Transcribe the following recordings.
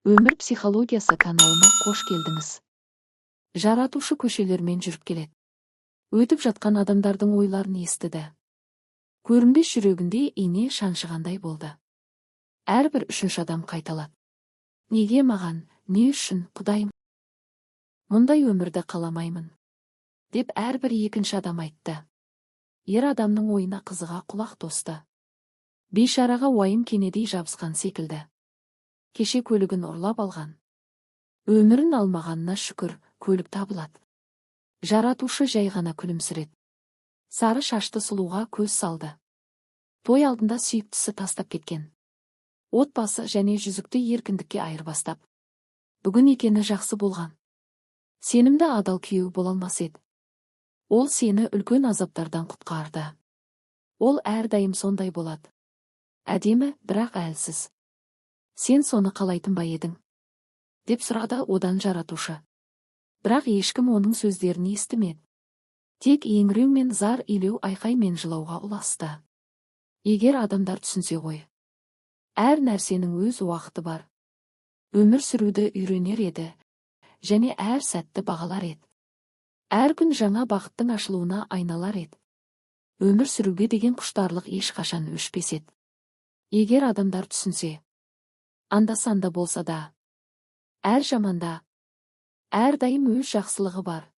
Өмір психологиясы каналыма қош келдіңіз. Жаратушы көшелермен жүріп келеді. Өтіп жатқан адамдардың ойларын естіді. Көрінбес жүрегінде ине шаншығандай болды. Әрбір үшінші адам қайталады. Неге маған, не үшін, Құдайым? Мұндай өмірді қаламаймын, деп әрбір екінші адам айтты. Ер адамның ойына қызыға құлақ тосты. Бейшараға уайым кенедей жабысқан секілді. Кеше көлігін ұрлап алған. Өмірін алмағанына шүкір, көлік табылады. Жаратушы жай ғана күлімсіреді. Сары шашты сұлуға көз салды. Той алдында сүйіктісі тастап кеткен. Отбасы және жүзікті еркіндікке айырбастап. Бүгін екені жақсы болған. Сенімді адал күйеу бола алмас еді. Ол сені үлкен азаптардан құтқарды. Ол әрдайым сондай болады. Әдемі, бірақ әлсіз. Сен соны қалайтын ба едің? Деп сұрады одан жаратушы. Бірақ ешкім оның сөздерін естімеді. Тек еңіреу мен зар илеу, айқай мен жылауға ұласты. Егер адамдар түсінсе ғой. Әр нәрсенің өз уақыты бар. Өмір сүруді үйренер еді, және әр сәтті бағалар еді. Әр күн жаңа бақыттың ашылуына айналар еді. Өмір сүруге деген құштарлық ешқашан өшпес еді. Егер адамдар түсінсе, анда-санда болса да, әр жаманда, әрдайым өз жақсылығы бар.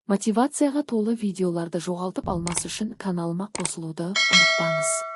Мотивацияға толы видеоларды жоғалтып алмас үшін каналыма қосылуды ұмытпаңыз.